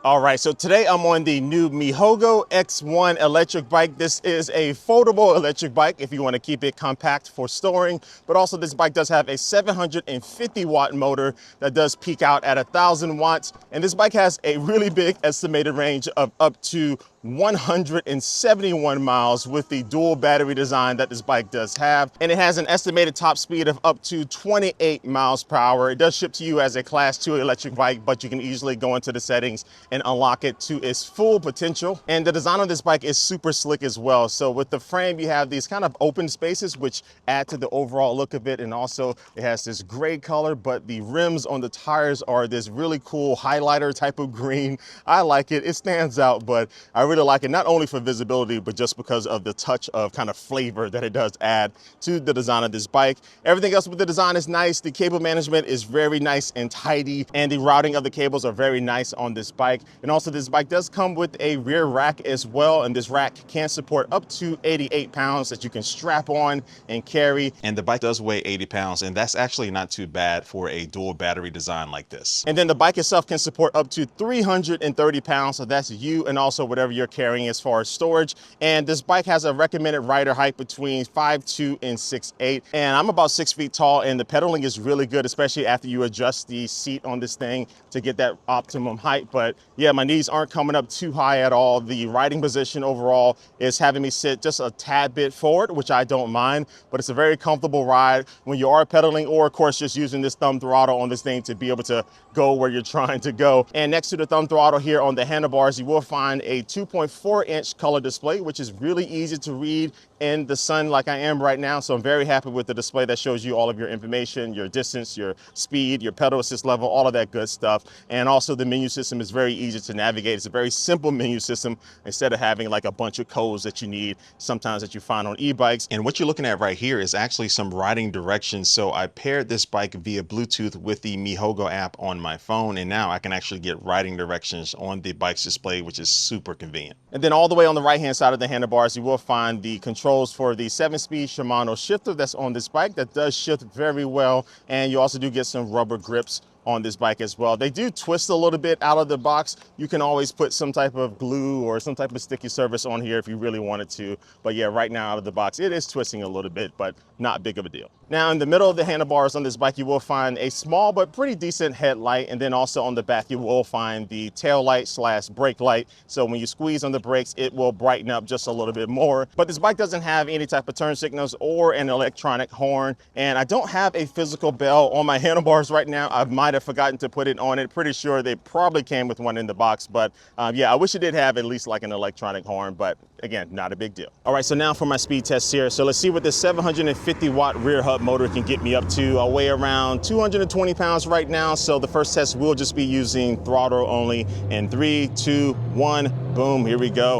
All right, so today I'm on the new Mihogo X1 electric bike. This is a foldable electric bike if you want to keep it compact for storing, but also this bike does have a 750 watt motor that does peak out at 1,000 watts. And this bike has a really big estimated range of up to 171 miles with the dual battery design that this bike does have. And it has an estimated top speed of up to 28 miles per hour. It does ship to you as a class 2 electric bike, but you can easily go into the settings and unlock it to its full potential. And the design of this bike is super slick as well. So with the frame, you have these kind of open spaces, which add to the overall look of it. And also it has this gray color, but the rims on the tires are this really cool highlighter type of green. I like it. It stands out, but I really like it, not only for visibility, but just because of the touch of kind of flavor that it does add to the design of this bike. Everything else with the design is nice. The cable management is very nice and tidy, and the routing of the cables are very nice on this bike. And also this bike does come with a rear rack as well, and this rack can support up to 88 pounds that you can strap on and carry. And the bike does weigh 80 pounds, and that's actually not too bad for a dual battery design like this. And then the bike itself can support up to 330 pounds, so that's you and also whatever you're carrying as far as storage. And this bike has a recommended rider height between 5'2" and 6'8", and I'm about 6 feet tall, and the pedaling is really good, especially after you adjust the seat on this thing to get that optimum height. But yeah, my knees aren't coming up too high at all. The riding position overall is having me sit just a tad bit forward, which I don't mind, but it's a very comfortable ride when you are pedaling, or of course just using this thumb throttle on this thing to be able to go where you're trying to go. And next to the thumb throttle here on the handlebars, you will find a 2.4-inch color display, which is really easy to read in the sun like I am right now. So I'm very happy with the display that shows you all of your information, your distance, your speed, your pedal assist level, all of that good stuff. And also the menu system is very easy to navigate. It's a very simple menu system instead of having like a bunch of codes that you need sometimes that you find on e-bikes. And what you're looking at right here is actually some riding directions. So I paired this bike via Bluetooth with the Mihogo app on my phone, and now I can actually get riding directions on the bike's display, which is super convenient. And then all the way on the right-hand side of the handlebars, you will find the controls for the 7-speed Shimano shifter that's on this bike that does shift very well. And you also do get some rubber grips on this bike as well. They do twist a little bit out of the box. You can always put some type of glue or some type of sticky surface on here if you really wanted to. But yeah, right now out of the box, it is twisting a little bit, but not big of a deal. Now in the middle of the handlebars on this bike, you will find a small but pretty decent headlight. And then also on the back, you will find the tail light / brake light. So when you squeeze on the brakes, it will brighten up just a little bit more. But this bike doesn't have any type of turn signals or an electronic horn. And I don't have a physical bell on my handlebars right now. I might have forgotten to put it on it. Pretty sure they probably came with one in the box, but yeah, I wish it did have at least like an electronic horn, but again, not a big deal. All right, so now for my speed test here. So let's see what this 750 watt rear hub motor can get me up to. I weigh around 220 pounds right now, so the first test will just be using throttle only. In 3, 2, 1, boom, here we go.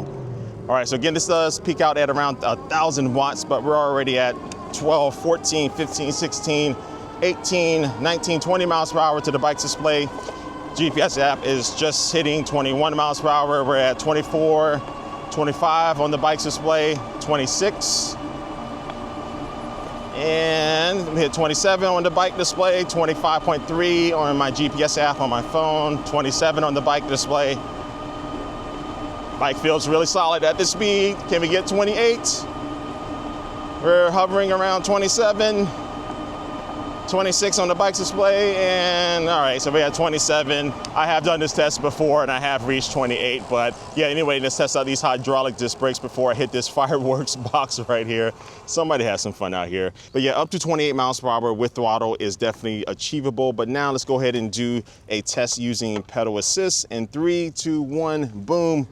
All right, so again, this does peak out at around 1,000 watts, but we're already at 12, 14, 15, 16, 18, 19, 20 miles per hour to the bike's display. GPS app is just hitting 21 miles per hour. We're at 24, 25 on the bike's display, 26. And we hit 27 on the bike display, 25.3 on my GPS app on my phone, 27 on the bike display. Bike feels really solid at this speed. Can we get 28? We're hovering around 27. 26 on the bike's display, and all right, so we had 27. I have done this test before and I have reached 28, but yeah, anyway, let's test out these hydraulic disc brakes before I hit this fireworks box right here. Somebody has some fun out here. But yeah, up to 28 miles per hour with throttle is definitely achievable. But now let's go ahead and do a test using pedal assist. In 3, 2, 1, boom.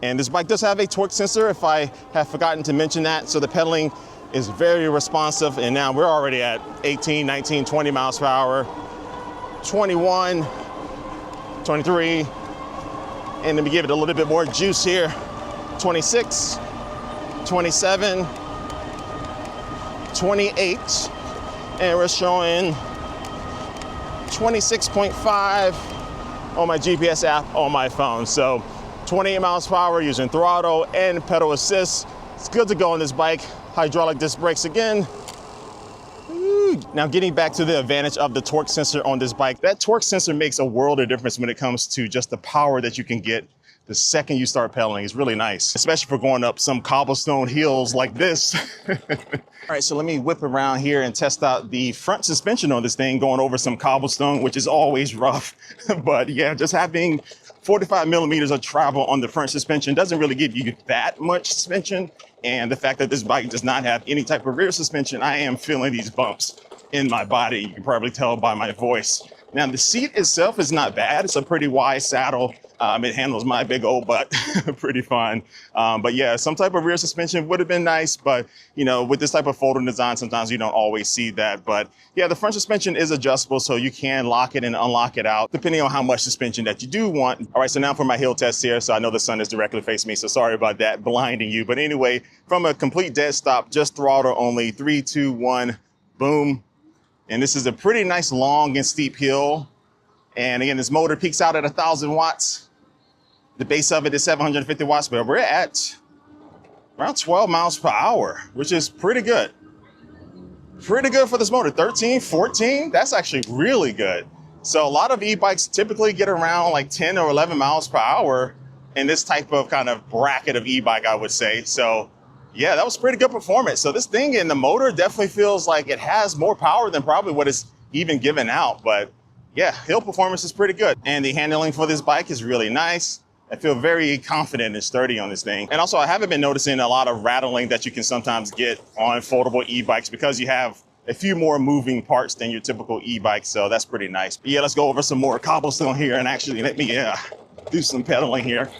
And this bike does have a torque sensor, if I have forgotten to mention that. So the pedaling is very responsive, and now we're already at 18, 19, 20 miles per hour, 21, 23, and let me give it a little bit more juice here, 26, 27, 28, and we're showing 26.5 on my GPS app on my phone. So 28 miles per hour using throttle and pedal assist. It's good to go on this bike. Hydraulic disc brakes again. Woo. Now getting back to the advantage of the torque sensor on this bike, that torque sensor makes a world of difference when it comes to just the power that you can get the second you start pedaling. Is really nice, especially for going up some cobblestone hills like this. All right, so let me whip around here and test out the front suspension on this thing going over some cobblestone, which is always rough. But yeah, just having 45 millimeters of travel on the front suspension doesn't really give you that much suspension. And the fact that this bike does not have any type of rear suspension, I am feeling these bumps in my body. You can probably tell by my voice. Now the seat itself is not bad. It's a pretty wide saddle. It handles my big old butt pretty fine. But yeah, some type of rear suspension would have been nice, but you know, with this type of folding design, sometimes you don't always see that. But yeah, the front suspension is adjustable, so you can lock it and unlock it out depending on how much suspension that you do want. All right, so now for my hill test here. So I know the sun is directly facing me, so sorry about that, blinding you. But anyway, from a complete dead stop, just throttle only, 3, 2, 1, boom. And this is a pretty nice long and steep hill. And again, this motor peaks out at 1,000 watts. The base of it is 750 watts, but we're at around 12 miles per hour, which is pretty good. Pretty good for this motor. 13, 14, that's actually really good. So a lot of e-bikes typically get around like 10 or 11 miles per hour in this type of kind of bracket of e-bike, I would say. So yeah, that was pretty good performance. So this thing in the motor definitely feels like it has more power than probably what is even given out. But yeah, hill performance is pretty good. And the handling for this bike is really nice. I feel very confident and sturdy on this thing. And also, I haven't been noticing a lot of rattling that you can sometimes get on foldable e-bikes because you have a few more moving parts than your typical e-bike. So that's pretty nice. But yeah, let's go over some more cobblestone here and actually let me do some pedaling here.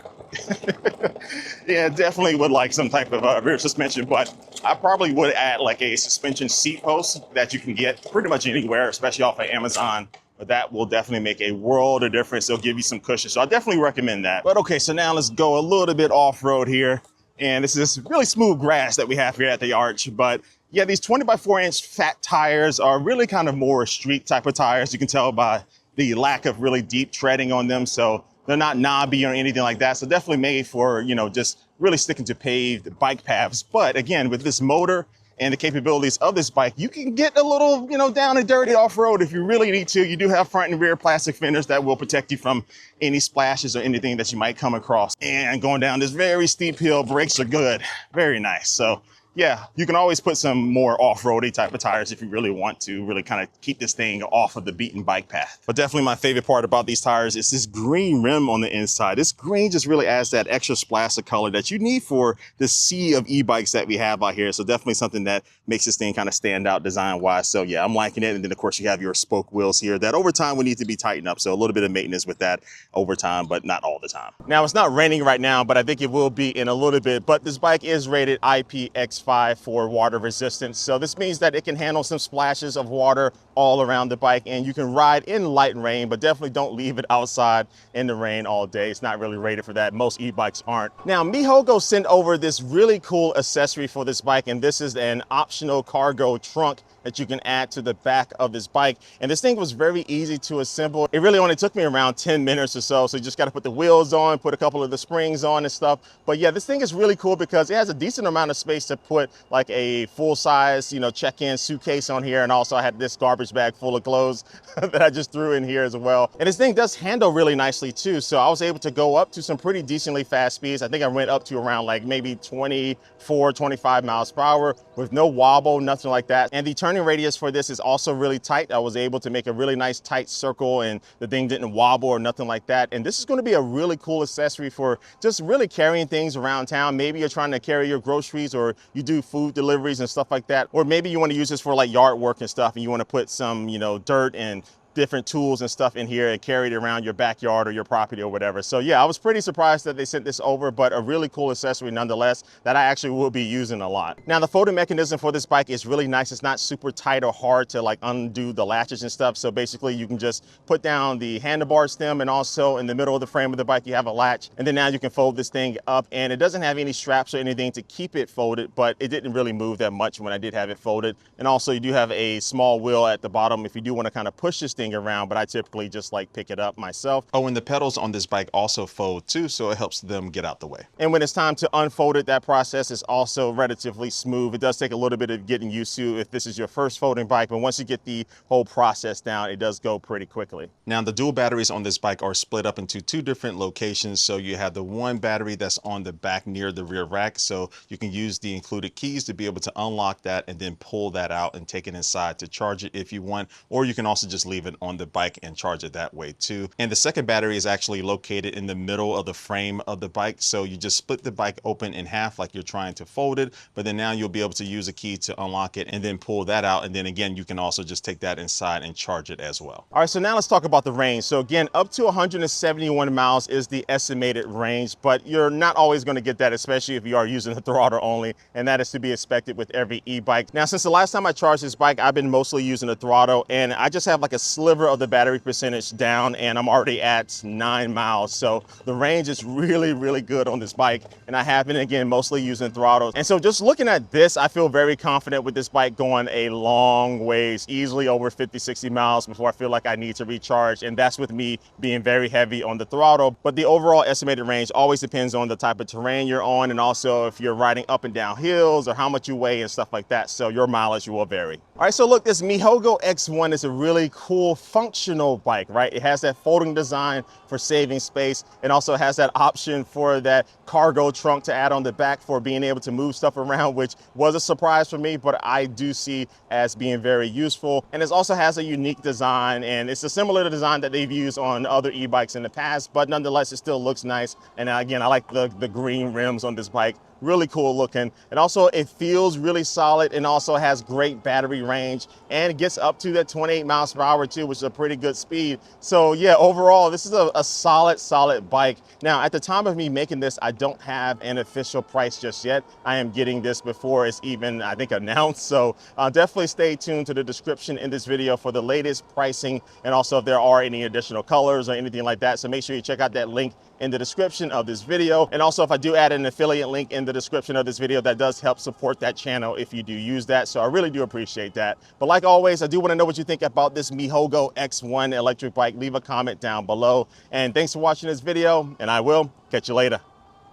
Yeah, definitely would like some type of rear suspension, but I probably would add like a suspension seat post that you can get pretty much anywhere, especially off of Amazon. But that will definitely make a world of difference. It'll give you some cushion. So I definitely recommend that. But okay, so now let's go a little bit off-road here. And this is this really smooth grass that we have here at the Arch. But yeah, these 20x4-inch fat tires are really kind of more street type of tires. You can tell by the lack of really deep treading on them. So they're not knobby or anything like that. So definitely made for, you know, just really sticking to paved bike paths. But again, with this motor and the capabilities of this bike, you can get a little, you know, down and dirty off-road if you really need to. You do have front and rear plastic fenders that will protect you from any splashes or anything that you might come across. And going down this very steep hill, brakes are good. Very nice. So yeah, you can always put some more off-roady type of tires if you really want to really kind of keep this thing off of the beaten bike path. But definitely my favorite part about these tires is this green rim on the inside. This green just really adds that extra splash of color that you need for the sea of e-bikes that we have out here. So definitely something that makes this thing kind of stand out design-wise. So yeah, I'm liking it. And then of course you have your spoke wheels here that over time will need to be tightened up. So a little bit of maintenance with that over time, but not all the time. Now it's not raining right now, but I think it will be in a little bit. But this bike is rated IPX5 for water resistance. So this means that it can handle some splashes of water all around the bike, and you can ride in light rain, but definitely don't leave it outside in the rain all day. It's not really rated for that. Most e-bikes aren't. Now, Mihogo sent over this really cool accessory for this bike, and this is an optional cargo trunk that you can add to the back of this bike. And this thing was very easy to assemble. It really only took me around 10 minutes or so. So you just got to put the wheels on, put a couple of the springs on and stuff. But yeah, this thing is really cool because it has a decent amount of space to put like a full size, you know, check-in suitcase on here. And also I had this garbage bag full of clothes that I just threw in here as well. And this thing does handle really nicely too. So I was able to go up to some pretty decently fast speeds. I think I went up to around like maybe 24, 25 miles per hour with no wobble, nothing like that. And the turning radius for this is also really tight. I was able to make a really nice tight circle and the thing didn't wobble or nothing like that. And this is going to be a really cool accessory for just really carrying things around town. Maybe you're trying to carry your groceries or you do food deliveries and stuff like that. Or maybe you want to use this for like yard work and stuff and you want to put some, you know, dirt and different tools and stuff in here and carry it around your backyard or your property or whatever. So yeah, I was pretty surprised that they sent this over, but a really cool accessory nonetheless that I actually will be using a lot. Now the folding mechanism for this bike is really nice. It's not super tight or hard to like undo the latches and stuff. So basically you can just put down the handlebar stem and also in the middle of the frame of the bike you have a latch, and then now you can fold this thing up, and it doesn't have any straps or anything to keep it folded, but it didn't really move that much when I did have it folded. And also you do have a small wheel at the bottom if you do want to kind of push this thing anything around, but I typically just like pick it up myself. Oh, and the pedals on this bike also fold too, so it helps them get out the way. And when it's time to unfold it, that process is also relatively smooth. It does take a little bit of getting used to if this is your first folding bike, but once you get the whole process down, it does go pretty quickly. Now, the dual batteries on this bike are split up into two different locations. So you have the one battery that's on the back near the rear rack. So you can use the included keys to be able to unlock that and then pull that out and take it inside to charge it if you want, or you can also just leave it on the bike and charge it that way too. And the second battery is actually located in the middle of the frame of the bike. So you just split the bike open in half like you're trying to fold it, but then now you'll be able to use a key to unlock it and then pull that out. And then again, you can also just take that inside and charge it as well. All right, so now let's talk about the range. So again, up to 171 miles is the estimated range, but you're not always going to get that, especially if you are using the throttle only, and that is to be expected with every e-bike. Now, since the last time I charged this bike, I've been mostly using the throttle, and I just have like a sliver of the battery percentage down, and I'm already at 9 miles. So the range is really, really good on this bike, and I have been, again, mostly using throttle. And so just looking at this, I feel very confident with this bike going a long ways, easily over 50, 60 miles before I feel like I need to recharge, and that's with me being very heavy on the throttle. But the overall estimated range always depends on the type of terrain you're on, and also if you're riding up and down hills or how much you weigh and stuff like that. So your mileage will vary. All right, so look, this Mihogo X1 is a really cool functional bike, right? It has that folding design for saving space, and also has that option for that cargo trunk to add on the back for being able to move stuff around, which was a surprise for me, but I do see as being very useful. And it also has a unique design, and it's a similar design that they've used on other e-bikes in the past, but nonetheless, it still looks nice. And again, I like the green rims on this bike. Really cool looking. And also it feels really solid, and also has great battery range, and it gets up to that 28 miles per hour too, which is a pretty good speed. So yeah, overall, this is a solid bike. Now, at the time of me making this, I don't have an official price just yet. I am getting this before it's even, I think, announced. So definitely stay tuned to the description in this video for the latest pricing, and also if there are any additional colors or anything like that. So make sure you check out that link in the description of this video. And also, if I do add an affiliate link in the description of this video, that does help support that channel if you do use that. So I really do appreciate that. But like always, I do want to know what you think about this Mihogo X1 electric bike. Leave a comment down below. And thanks for watching this video, and I will catch you later.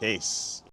Peace.